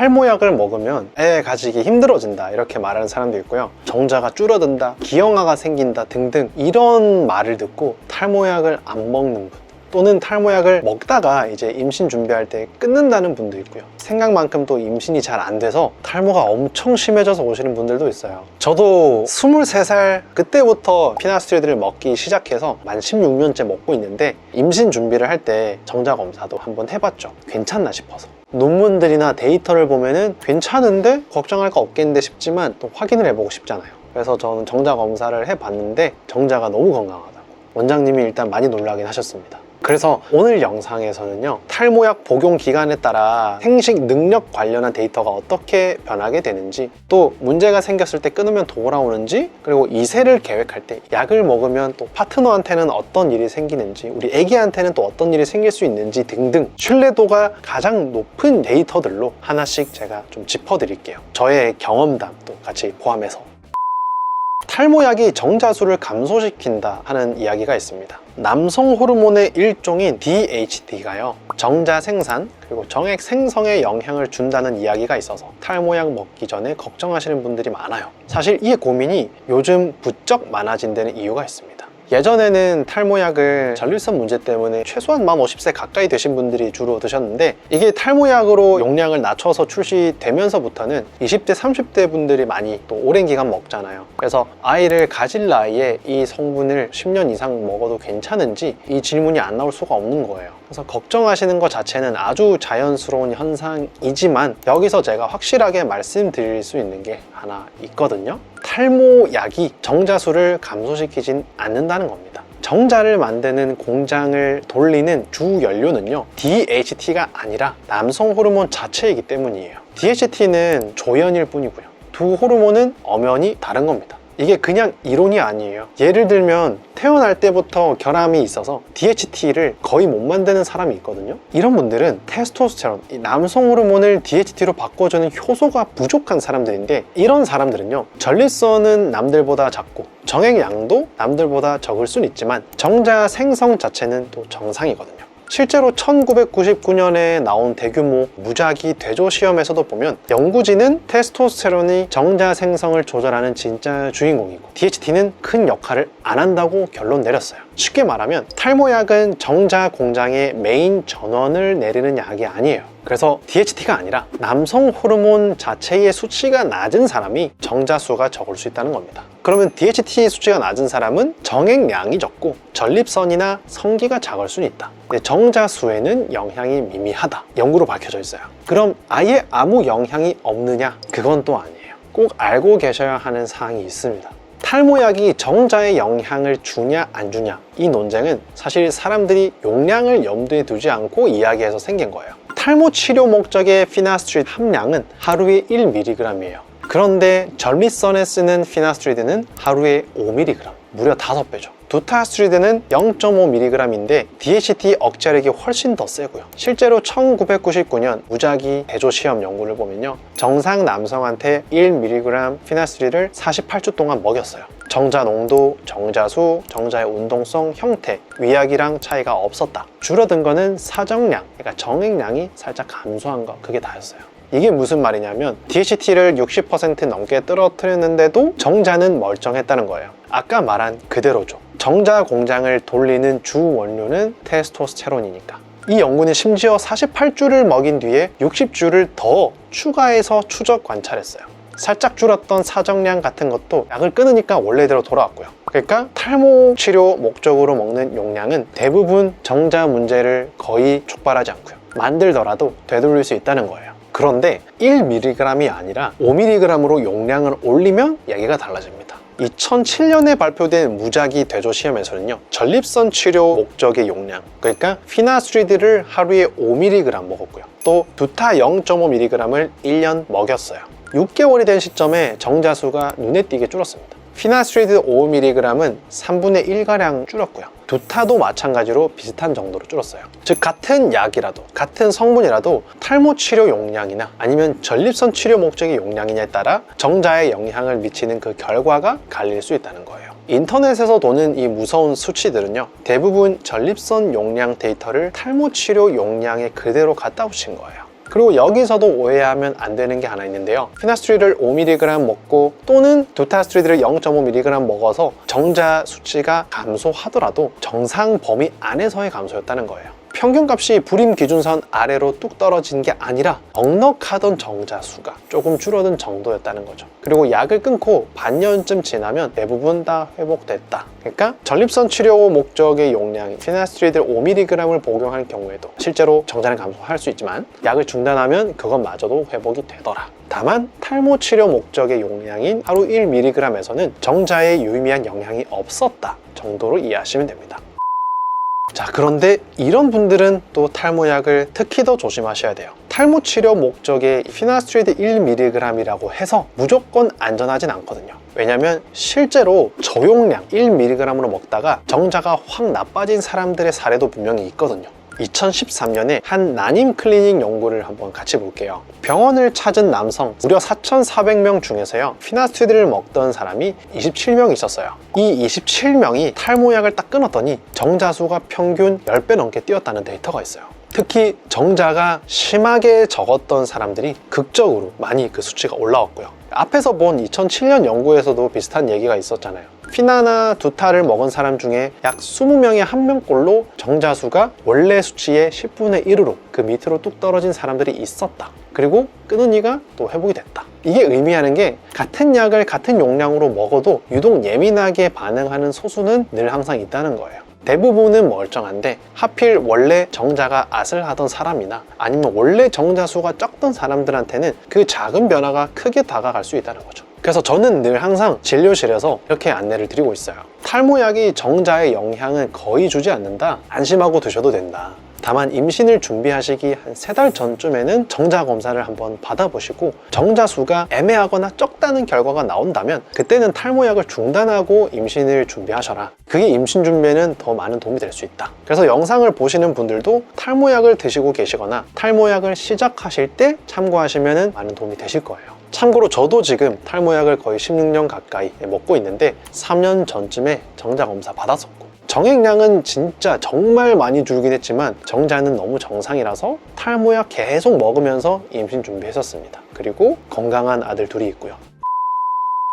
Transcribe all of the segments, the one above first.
탈모약을 먹으면 애 가지기 힘들어진다 이렇게 말하는 사람도 있고요. 정자가 줄어든다, 기형아가 생긴다 등등 이런 말을 듣고 탈모약을 안 먹는 분, 또는 탈모약을 먹다가 이제 임신 준비할 때 끊는다는 분도 있고요. 생각만큼 또 임신이 잘 안 돼서 탈모가 엄청 심해져서 오시는 분들도 있어요. 저도 23살 그때부터 피나스트리드를 먹기 시작해서 만 16년째 먹고 있는데, 임신 준비를 할 때 정자 검사도 한번 해봤죠. 괜찮나 싶어서. 논문들이나 데이터를 보면은 괜찮은데 걱정할 거 없겠는데 싶지만 또 확인을 해보고 싶잖아요. 그래서 저는 정자 검사를 해봤는데 정자가 너무 건강하다고 원장님이 일단 많이 놀라긴 하셨습니다. 그래서 오늘 영상에서는요, 탈모약 복용 기간에 따라 생식 능력 관련한 데이터가 어떻게 변하게 되는지, 또 문제가 생겼을 때 끊으면 돌아오는지, 그리고 이세를 계획할 때 약을 먹으면 또 파트너한테는 어떤 일이 생기는지, 우리 애기한테는 또 어떤 일이 생길 수 있는지 등등 신뢰도가 가장 높은 데이터들로 하나씩 제가 좀 짚어드릴게요. 저의 경험담도 같이 포함해서. 탈모약이 정자수를 감소시킨다 하는 이야기가 있습니다. 남성 호르몬의 일종인 DHT가요, 정자 생산 그리고 정액 생성에 영향을 준다는 이야기가 있어서 탈모약 먹기 전에 걱정하시는 분들이 많아요. 사실 이 고민이 요즘 부쩍 많아진 데는 이유가 있습니다. 예전에는 탈모약을 전립선 문제 때문에 최소한 만 50세 가까이 되신 분들이 주로 드셨는데, 이게 탈모약으로 용량을 낮춰서 출시되면서부터는 20대, 30대 분들이 많이 또 오랜 기간 먹잖아요. 그래서 아이를 가질 나이에 이 성분을 10년 이상 먹어도 괜찮은지 이 질문이 안 나올 수가 없는 거예요. 그래서 걱정하시는 것 자체는 아주 자연스러운 현상이지만, 여기서 제가 확실하게 말씀드릴 수 있는 게 하나 있거든요. 탈모약이 정자수를 감소시키진 않는다는 겁니다. 정자를 만드는 공장을 돌리는 주 연료는요, DHT가 아니라 남성 호르몬 자체이기 때문이에요. DHT는 조연일 뿐이고요, 두 호르몬은 엄연히 다른 겁니다. 이게 그냥 이론이 아니에요. 예를 들면 태어날 때부터 결함이 있어서 DHT를 거의 못 만드는 사람이 있거든요. 이런 분들은 테스토스테론, 이 남성 호르몬을 DHT로 바꿔주는 효소가 부족한 사람들인데, 이런 사람들은요, 전립선은 남들보다 작고 정액량도 남들보다 적을 수는 있지만 정자 생성 자체는 또 정상이거든요. 실제로 1999년에 나온 대규모 무작위 대조 시험에서도 보면 연구진은 테스토스테론이 정자 생성을 조절하는 진짜 주인공이고 DHT는 큰 역할을 안 한다고 결론 내렸어요. 쉽게 말하면 탈모약은 정자 공장의 메인 전원을 내리는 약이 아니에요. 그래서 DHT가 아니라 남성 호르몬 자체의 수치가 낮은 사람이 정자수가 적을 수 있다는 겁니다. 그러면 DHT 수치가 낮은 사람은 정액량이 적고 전립선이나 성기가 작을 수는 있다. 근데 정자수에는 영향이 미미하다, 연구로 밝혀져 있어요. 그럼 아예 아무 영향이 없느냐? 그건 또 아니에요. 꼭 알고 계셔야 하는 사항이 있습니다. 탈모약이 정자에 영향을 주냐 안 주냐, 이 논쟁은 사실 사람들이 용량을 염두에 두지 않고 이야기해서 생긴 거예요. 탈모 치료 목적의 피나스트리드 함량은 하루에 1mg이에요. 그런데 전립선에 쓰는 피나스트리드는 하루에 5mg, 무려 5배죠. 두타스트리드는 0.5mg인데 DHT 억제력이 훨씬 더 세고요. 실제로 1999년 무작위 대조 시험 연구를 보면요, 정상 남성한테 1mg 피나스트리드를 48주 동안 먹였어요. 정자 농도, 정자수, 정자의 운동성, 형태, 위약이랑 차이가 없었다. 줄어든 거는 사정량, 그러니까 정액량이 살짝 감소한 거, 그게 다였어요. 이게 무슨 말이냐면 DHT를 60% 넘게 떨어뜨렸는데도 정자는 멀쩡했다는 거예요. 아까 말한 그대로죠. 정자 공장을 돌리는 주 원료는 테스토스테론이니까. 이 연구는 심지어 48주를 먹인 뒤에 60주를 더 추가해서 추적 관찰했어요. 살짝 줄었던 사정량 같은 것도 약을 끊으니까 원래대로 돌아왔고요. 그러니까 탈모 치료 목적으로 먹는 용량은 대부분 정자 문제를 거의 촉발하지 않고요, 만들더라도 되돌릴 수 있다는 거예요. 그런데 1mg이 아니라 5mg으로 용량을 올리면 얘기가 달라집니다. 2007년에 발표된 무작위 대조 시험에서는요, 전립선 치료 목적의 용량, 그러니까 피나스트리드를 하루에 5mg 먹었고요, 또 두타 0.5mg을 1년 먹였어요. 6개월이 된 시점에 정자수가 눈에 띄게 줄었습니다. 피나스트리드 5mg은 3분의 1가량 줄었고요, 두타도 마찬가지로 비슷한 정도로 줄었어요. 즉 같은 약이라도, 같은 성분이라도 탈모 치료 용량이나 아니면 전립선 치료 목적의 용량이냐에 따라 정자에 영향을 미치는 그 결과가 갈릴 수 있다는 거예요. 인터넷에서 도는 이 무서운 수치들은요, 대부분 전립선 용량 데이터를 탈모 치료 용량에 그대로 갖다 붙인 거예요. 그리고 여기서도 오해하면 안 되는 게 하나 있는데요. 피나스트리드를 5mg 먹고 또는 두타스트리드를 0.5mg 먹어서 정자 수치가 감소하더라도 정상 범위 안에서의 감소였다는 거예요. 평균값이 불임 기준선 아래로 뚝 떨어진 게 아니라 넉넉하던 정자 수가 조금 줄어든 정도였다는 거죠. 그리고 약을 끊고 반년쯤 지나면 대부분 다 회복됐다. 그러니까 전립선 치료 목적의 용량 피나스트리드 5mg을 복용할 경우에도 실제로 정자는 감소할 수 있지만 약을 중단하면 그것마저도 회복이 되더라. 다만 탈모 치료 목적의 용량인 하루 1mg에서는 정자에 유의미한 영향이 없었다 정도로 이해하시면 됩니다. 자, 그런데 이런 분들은 또 탈모약을 특히 더 조심하셔야 돼요. 탈모 치료 목적의 피나스트리드 1mg이라고 해서 무조건 안전하진 않거든요. 왜냐면 실제로 저용량 1mg으로 먹다가 정자가 확 나빠진 사람들의 사례도 분명히 있거든요. 2013년에 한 난임 클리닉 연구를 한번 같이 볼게요. 병원을 찾은 남성 무려 4,400명 중에서요, 피나스트리드를 먹던 사람이 27명 있었어요. 이 27명이 탈모약을 딱 끊었더니 정자수가 평균 10배 넘게 뛰었다는 데이터가 있어요. 특히 정자가 심하게 적었던 사람들이 극적으로 많이 그 수치가 올라왔고요. 앞에서 본 2007년 연구에서도 비슷한 얘기가 있었잖아요. 피나나 두타를 먹은 사람 중에 약 20명에 1명꼴로 정자수가 원래 수치의 10분의 1으로 그 밑으로 뚝 떨어진 사람들이 있었다. 그리고 끊은 이가 또 회복이 됐다. 이게 의미하는 게 같은 약을 같은 용량으로 먹어도 유독 예민하게 반응하는 소수는 늘 항상 있다는 거예요. 대부분은 멀쩡한데 하필 원래 정자가 아슬하던 사람이나 아니면 원래 정자수가 적던 사람들한테는 그 작은 변화가 크게 다가갈 수 있다는 거죠. 그래서 저는 늘 항상 진료실에서 이렇게 안내를 드리고 있어요. 탈모약이 정자에 영향을 거의 주지 않는다. 안심하고 드셔도 된다. 다만 임신을 준비하시기 한 3달 전쯤에는 정자 검사를 한번 받아보시고 정자 수가 애매하거나 적다는 결과가 나온다면 그때는 탈모약을 중단하고 임신을 준비하셔라. 그게 임신 준비에는 더 많은 도움이 될 수 있다. 그래서 영상을 보시는 분들도 탈모약을 드시고 계시거나 탈모약을 시작하실 때 참고하시면 많은 도움이 되실 거예요. 참고로 저도 지금 탈모약을 거의 16년 가까이 먹고 있는데 3년 전쯤에 정자 검사 받았었고, 정액량은 진짜 정말 많이 줄긴 했지만 정자는 너무 정상이라서 탈모약 계속 먹으면서 임신 준비했었습니다. 그리고 건강한 아들 둘이 있고요.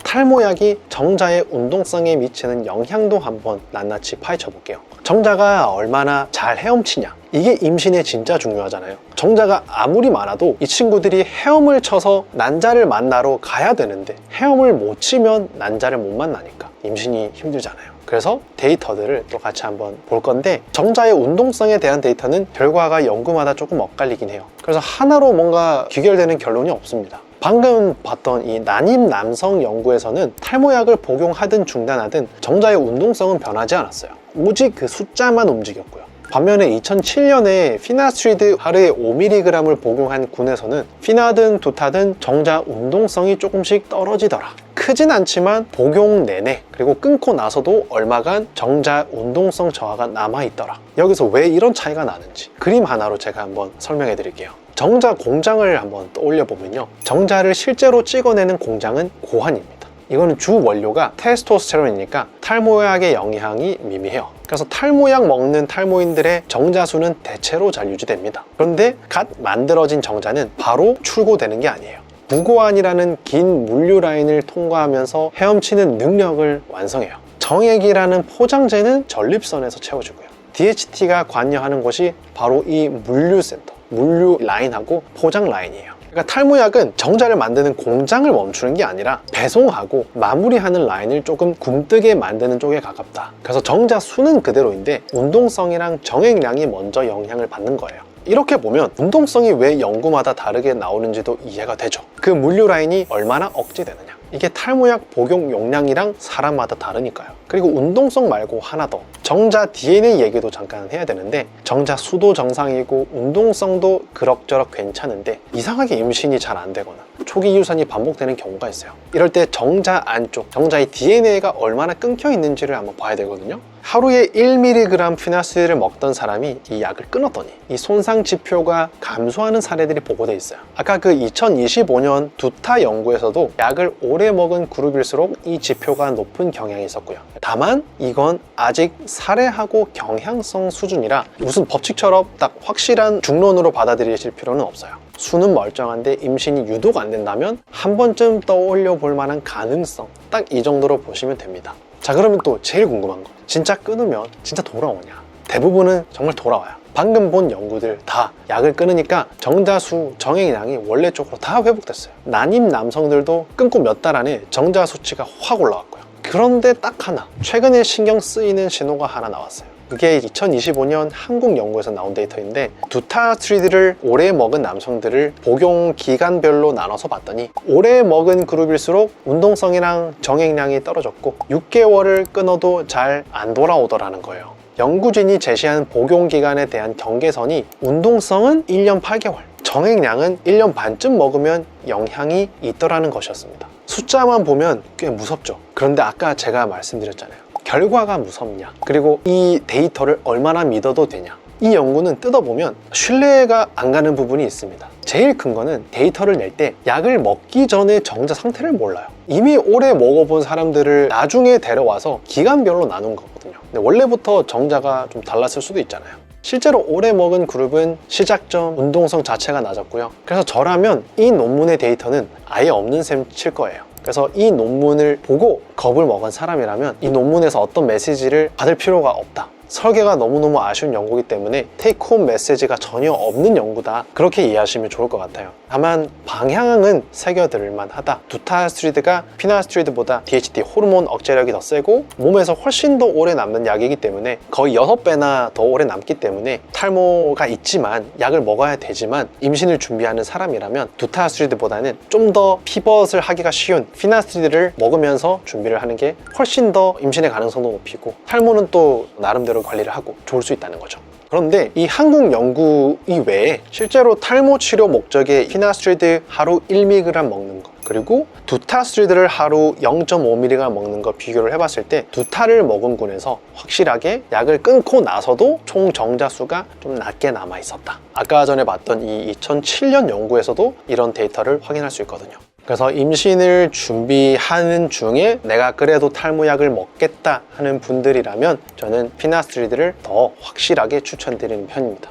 탈모약이 정자의 운동성에 미치는 영향도 한번 낱낱이 파헤쳐 볼게요. 정자가 얼마나 잘 헤엄치냐, 이게 임신에 진짜 중요하잖아요. 정자가 아무리 많아도 이 친구들이 헤엄을 쳐서 난자를 만나러 가야 되는데 헤엄을 못 치면 난자를 못 만나니까 임신이 힘들잖아요. 그래서 데이터들을 또 같이 한번 볼 건데, 정자의 운동성에 대한 데이터는 결과가 연구마다 조금 엇갈리긴 해요. 그래서 하나로 뭔가 귀결되는 결론이 없습니다. 방금 봤던 이 난임 남성 연구에서는 탈모약을 복용하든 중단하든 정자의 운동성은 변하지 않았어요. 오직 그 숫자만 움직였고요. 반면에 2007년에 피나스트리드 하루에 5mg을 복용한 군에서는 피나든 두타든 정자 운동성이 조금씩 떨어지더라. 크진 않지만 복용 내내 그리고 끊고 나서도 얼마간 정자 운동성 저하가 남아있더라. 여기서 왜 이런 차이가 나는지 그림 하나로 제가 한번 설명해 드릴게요. 정자 공장을 한번 떠올려 보면요, 정자를 실제로 찍어내는 공장은 고환입니다. 이거는 주 원료가 테스토스테론이니까 탈모약의 영향이 미미해요. 그래서 탈모약 먹는 탈모인들의 정자수는 대체로 잘 유지됩니다. 그런데 갓 만들어진 정자는 바로 출고되는 게 아니에요. 무고환이라는 긴 물류 라인을 통과하면서 헤엄치는 능력을 완성해요. 정액이라는 포장재는 전립선에서 채워주고요. DHT가 관여하는 곳이 바로 이 물류센터, 물류 라인하고 포장 라인이에요. 그러니까 탈모약은 정자를 만드는 공장을 멈추는 게 아니라 배송하고 마무리하는 라인을 조금 굼뜨게 만드는 쪽에 가깝다. 그래서 정자 수는 그대로인데 운동성이랑 정액량이 먼저 영향을 받는 거예요. 이렇게 보면 운동성이 왜 연구마다 다르게 나오는지도 이해가 되죠. 그 물류 라인이 얼마나 억제되느냐, 이게 탈모약 복용 용량이랑 사람마다 다르니까요. 그리고 운동성 말고 하나 더, 정자 DNA 얘기도 잠깐 해야 되는데, 정자 수도 정상이고 운동성도 그럭저럭 괜찮은데 이상하게 임신이 잘 안 되거나 초기 유산이 반복되는 경우가 있어요. 이럴 때 정자 안쪽, 정자의 DNA가 얼마나 끊겨 있는지를 한번 봐야 되거든요. 하루에 1mg 피나스를 먹던 사람이 이 약을 끊었더니 이 손상 지표가 감소하는 사례들이 보고돼 있어요. 아까 그 2025년 두타 연구에서도 약을 오래 먹은 그룹일수록 이 지표가 높은 경향이 있었고요. 다만 이건 아직 사례하고 경향성 수준이라 무슨 법칙처럼 딱 확실한 중론으로 받아들이실 필요는 없어요. 수는 멀쩡한데 임신이 유도가 안 된다면 한 번쯤 떠올려 볼 만한 가능성, 딱 이 정도로 보시면 됩니다. 자, 그러면 또 제일 궁금한 거, 진짜 끊으면 진짜 돌아오냐? 대부분은 정말 돌아와요. 방금 본 연구들 다 약을 끊으니까 정자수, 정액량이 원래 쪽으로 다 회복됐어요. 난임 남성들도 끊고 몇 달 안에 정자 수치가 확 올라왔고요. 그런데 딱 하나, 최근에 신경 쓰이는 신호가 하나 나왔어요. 그게 2025년 한국 연구에서 나온 데이터인데, 두타스트리드를 오래 먹은 남성들을 복용 기간별로 나눠서 봤더니 오래 먹은 그룹일수록 운동성이랑 정액량이 떨어졌고 6개월을 끊어도 잘 안 돌아오더라는 거예요. 연구진이 제시한 복용 기간에 대한 경계선이 운동성은 1년 8개월, 정액량은 1년 반쯤 먹으면 영향이 있더라는 것이었습니다. 숫자만 보면 꽤 무섭죠. 그런데 아까 제가 말씀드렸잖아요. 결과가 무섭냐, 그리고 이 데이터를 얼마나 믿어도 되냐. 이 연구는 뜯어보면 신뢰가 안 가는 부분이 있습니다. 제일 큰 거는 데이터를 낼 때 약을 먹기 전에 정자 상태를 몰라요. 이미 오래 먹어본 사람들을 나중에 데려와서 기간별로 나눈 거거든요. 근데 원래부터 정자가 좀 달랐을 수도 있잖아요. 실제로 오래 먹은 그룹은 시작점, 운동성 자체가 낮았고요. 그래서 저라면 이 논문의 데이터는 아예 없는 셈 칠 거예요. 그래서 이 논문을 보고 겁을 먹은 사람이라면 이 논문에서 어떤 메시지를 받을 필요가 없다. 설계가 너무너무 아쉬운 연구이기 때문에 테이크홈 메시지가 전혀 없는 연구다, 그렇게 이해하시면 좋을 것 같아요. 다만 방향은 새겨들만 하다. 두타스트리드가 피나스트리드보다 DHT 호르몬 억제력이 더 세고 몸에서 훨씬 더 오래 남는 약이기 때문에 거의 6배나 더 오래 남기 때문에 탈모가 있지만 약을 먹어야 되지만 임신을 준비하는 사람이라면 두타스트리드보다는 좀 더 피벗을 하기가 쉬운 피나스트리드를 먹으면서 준비를 하는 게 훨씬 더 임신의 가능성도 높이고 탈모는 또 나름대로 관리를 하고 좋을 수 있다는 거죠. 그런데 이 한국 연구 이외에 실제로 탈모 치료 목적의 피나스트리드 하루 1mg 먹는 거, 그리고 두타스트리드를 하루 0.5mg 먹는 거 비교를 해봤을 때 두타를 먹은 군에서 확실하게 약을 끊고 나서도 총 정자수가 좀 낮게 남아 있었다. 아까 전에 봤던 이 2007년 연구에서도 이런 데이터를 확인할 수 있거든요. 그래서 임신을 준비하는 중에 내가 그래도 탈모약을 먹겠다 하는 분들이라면 저는 피나스트리드를 더 확실하게 추천드리는 편입니다.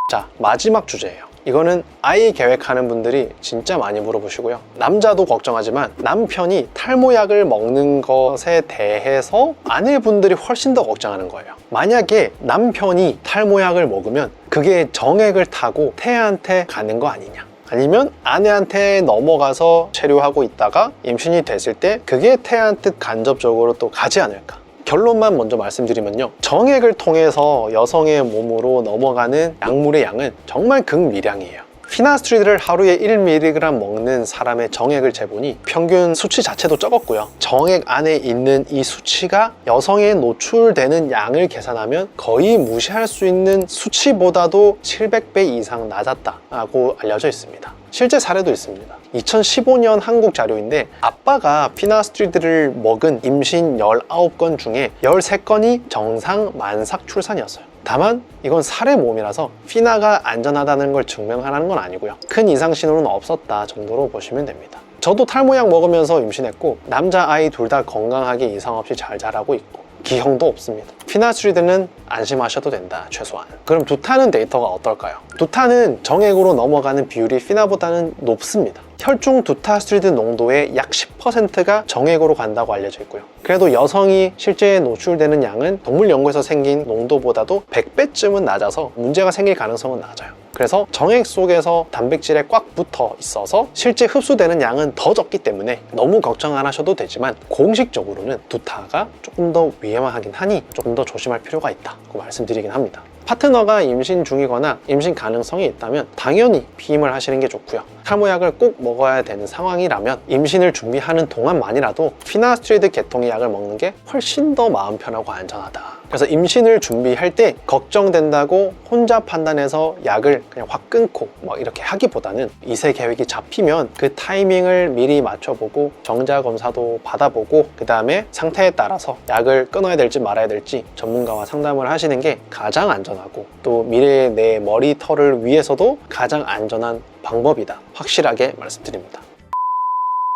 자, 마지막 주제예요. 이거는 아이 계획하는 분들이 진짜 많이 물어보시고요. 남자도 걱정하지만 남편이 탈모약을 먹는 것에 대해서 아내분들이 훨씬 더 걱정하는 거예요. 만약에 남편이 탈모약을 먹으면 그게 정액을 타고 태아한테 가는 거 아니냐, 아니면 아내한테 넘어가서 체류하고 있다가 임신이 됐을 때 그게 태아한테 간접적으로 또 가지 않을까. 결론만 먼저 말씀드리면요, 정액을 통해서 여성의 몸으로 넘어가는 약물의 양은 정말 극미량이에요. 피나스트리드를 하루에 1mg 먹는 사람의 정액을 재보니 평균 수치 자체도 적었고요. 정액 안에 있는 이 수치가 여성에 노출되는 양을 계산하면 거의 무시할 수 있는 수치보다도 700배 이상 낮았다고 알려져 있습니다. 실제 사례도 있습니다. 2015년 한국 자료인데 아빠가 피나스트리드를 먹은 임신 19건 중에 13건이 정상 만삭 출산이었어요. 다만 이건 사례 모험이라서 피나가 안전하다는 걸 증명하는 건 아니고요. 큰 이상 신호는 없었다 정도로 보시면 됩니다. 저도 탈모약 먹으면서 임신했고 남자 아이 둘 다 건강하게 이상 없이 잘 자라고 있고 기형도 없습니다. 피나스트리드는 안심하셔도 된다, 최소한. 그럼 두타는 데이터가 어떨까요? 두타는 정액으로 넘어가는 비율이 피나보다는 높습니다. 혈중 두타스트리드 농도의 약 10%가 정액으로 간다고 알려져 있고요. 그래도 여성이 실제 노출되는 양은 동물 연구에서 생긴 농도보다도 100배쯤은 낮아서 문제가 생길 가능성은 낮아요. 그래서 정액 속에서 단백질에 꽉 붙어 있어서 실제 흡수되는 양은 더 적기 때문에 너무 걱정 안 하셔도 되지만 공식적으로는 두타가 조금 더 위험하긴 하니 조금 더 조심할 필요가 있다고 말씀드리긴 합니다. 파트너가 임신 중이거나 임신 가능성이 있다면 당연히 피임을 하시는 게 좋고요. 탈모약을 꼭 먹어야 되는 상황이라면 임신을 준비하는 동안만이라도 피나스트리드 계통의 약을 먹는 게 훨씬 더 마음 편하고 안전하다. 그래서 임신을 준비할 때 걱정된다고 혼자 판단해서 약을 그냥 확 끊고 이렇게 하기보다는 이세 계획이 잡히면 그 타이밍을 미리 맞춰보고 정자 검사도 받아보고 그 다음에 상태에 따라서 약을 끊어야 될지 말아야 될지 전문가와 상담을 하시는 게 가장 안전하고 또 미래의 내 머리털을 위해서도 가장 안전한 방법이다, 확실하게 말씀드립니다.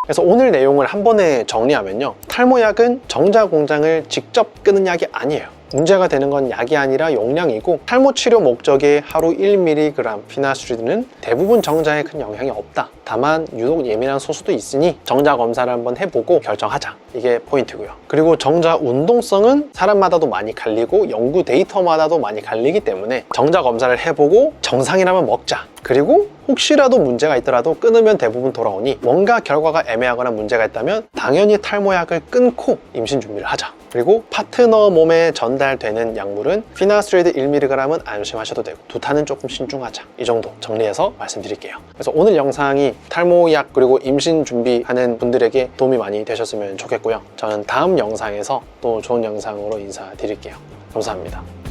그래서 오늘 내용을 한 번에 정리하면요, 탈모약은 정자 공장을 직접 끄는 약이 아니에요. 문제가 되는 건 약이 아니라 용량이고 탈모 치료 목적의 하루 1mg 피나스트리드는 대부분 정자에 큰 영향이 없다. 다만 유독 예민한 소수도 있으니 정자 검사를 한번 해보고 결정하자. 이게 포인트고요. 그리고 정자 운동성은 사람마다도 많이 갈리고 연구 데이터마다도 많이 갈리기 때문에 정자 검사를 해보고 정상이라면 먹자. 그리고 혹시라도 문제가 있더라도 끊으면 대부분 돌아오니 뭔가 결과가 애매하거나 문제가 있다면 당연히 탈모약을 끊고 임신 준비를 하자. 그리고 파트너 몸에 전달되는 약물은 피나스트리드 1mg은 안심하셔도 되고 두타는 조금 신중하자. 이 정도 정리해서 말씀드릴게요. 그래서 오늘 영상이 탈모약 그리고 임신 준비하는 분들에게 도움이 많이 되셨으면 좋겠고요. 저는 다음 영상에서 또 좋은 영상으로 인사드릴게요. 감사합니다.